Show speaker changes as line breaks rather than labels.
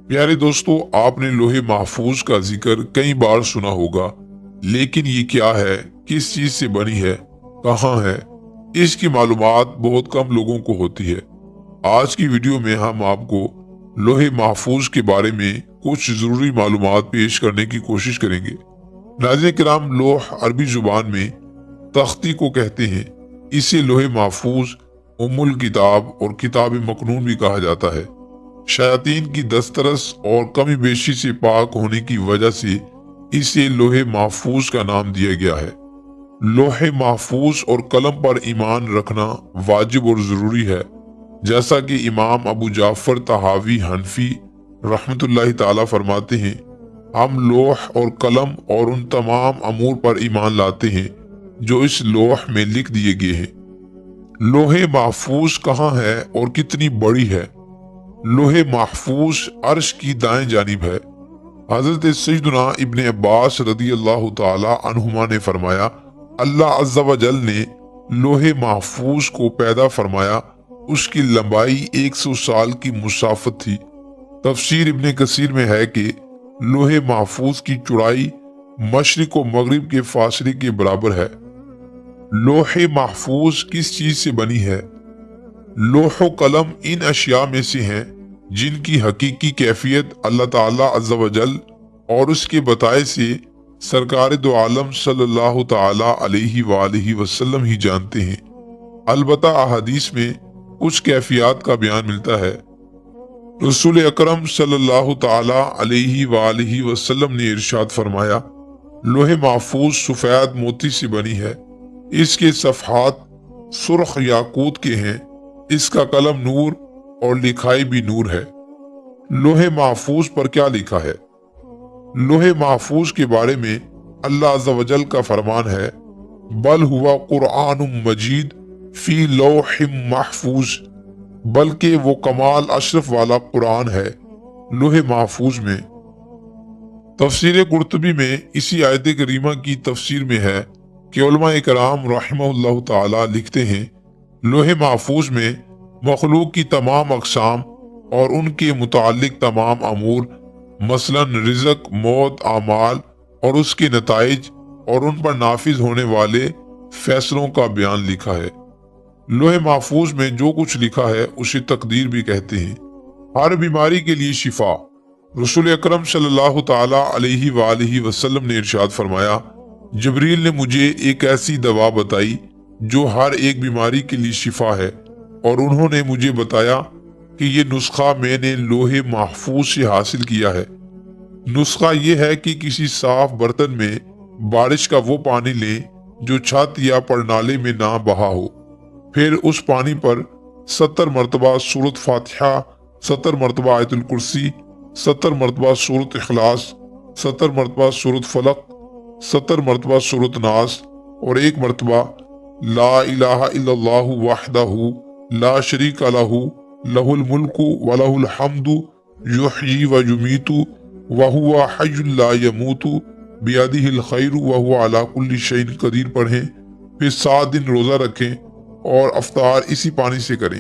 پیارے دوستو، آپ نے لوح محفوظ کا ذکر کئی بار سنا ہوگا، لیکن یہ کیا ہے، کس چیز سے بنی ہے، کہاں ہے، اس کی معلومات بہت کم لوگوں کو ہوتی ہے۔ آج کی ویڈیو میں ہم آپ کو لوح محفوظ کے بارے میں کچھ ضروری معلومات پیش کرنے کی کوشش کریں گے۔ ناظرین کرام، لوح عربی زبان میں تختی کو کہتے ہیں۔ اسے لوح محفوظ، ام الکتاب اور کتاب مکنون بھی کہا جاتا ہے۔ شیاطین کی دسترس اور کمی بیشی سے پاک ہونے کی وجہ سے اسے لوح محفوظ کا نام دیا گیا ہے۔ لوح محفوظ اور قلم پر ایمان رکھنا واجب اور ضروری ہے، جیسا کہ امام ابو جعفر طحاوی حنفی رحمت اللہ تعالی فرماتے ہیں، ہم لوح اور قلم اور ان تمام امور پر ایمان لاتے ہیں جو اس لوح میں لکھ دیے گئے ہیں۔ لوح محفوظ کہاں ہے اور کتنی بڑی ہے؟ لوح محفوظ عرش کی دائیں جانب ہے۔ حضرت سیدنا ابن عباس رضی اللہ تعالی عنہما نے فرمایا، اللہ عز و جل نے لوح محفوظ کو پیدا فرمایا، اس کی لمبائی 100 سال کی مسافت تھی۔ تفسیر ابن کثیر میں ہے کہ لوح محفوظ کی چوڑائی مشرق و مغرب کے فاصلے کے برابر ہے۔ لوح محفوظ کس چیز سے بنی ہے؟ لوح و قلم ان اشیاء میں سے ہیں جن کی حقیقی کیفیت اللہ تعالی عز و جل اور اس کے بتائے سے سرکار دو عالم صلی اللہ تعالی علیہ وآلہ وسلم ہی جانتے ہیں۔ البتہ احادیث میں کچھ کیفیات کا بیان ملتا ہے۔ رسول اکرم صلی اللہ تعالی علیہ وآلہ وسلم نے ارشاد فرمایا، لوح محفوظ سفید موتی سے بنی ہے، اس کے صفحات سرخ یاقوت کے ہیں، اس کا قلم نور اور لکھائی بھی نور ہے۔ لوح محفوظ پر کیا لکھا ہے؟ لوح محفوظ کے بارے میں اللہ عز و جل کا فرمان ہے، بل ہوا قرآن مجید فی لوح محفوظ، بلکہ وہ کمال اشرف والا قرآن ہے لوح محفوظ میں۔ تفسیر قرطبی میں اسی آیت کریمہ کی تفسیر میں ہے کہ علماء کرام رحمہ اللہ تعالی لکھتے ہیں، لوح محفوظ میں مخلوق کی تمام اقسام اور ان کے متعلق تمام امور، مثلا رزق، موت، اعمال اور اس کے نتائج اور ان پر نافذ ہونے والے فیصلوں کا بیان لکھا ہے۔ لوح محفوظ میں جو کچھ لکھا ہے اسے تقدیر بھی کہتے ہیں۔ ہر بیماری کے لیے شفا۔ رسول اکرم صلی اللہ تعالی علیہ وآلہ وسلم نے ارشاد فرمایا، جبریل نے مجھے ایک ایسی دوا بتائی جو ہر ایک بیماری کے لیے شفا ہے، اور انہوں نے مجھے بتایا کہ یہ نسخہ میں نے لوح محفوظ سے حاصل کیا ہے۔ نسخہ یہ ہے کہ کسی صاف برتن میں بارش کا وہ پانی لیں جو چھت یا پرنالے میں نہ بہا ہو، پھر اس پانی پر 70 مرتبہ سورۃ فاتحہ، 70 مرتبہ آیت الکرسی، 70 مرتبہ سورۃ اخلاص، 70 مرتبہ سورۃ فلق، 70 مرتبہ سورۃ ناس اور 1 مرتبہ لا الہ الا اللہ وحدہ لا شریک لہ لہ الملک ولہ الحمد یحیی و یمیت وہو حی لا یموت بیدہ الخیر وہو علی کل شیء قدیر پڑھیں، پھر 7 دن روزہ رکھیں اور افطار اسی پانی سے کریں۔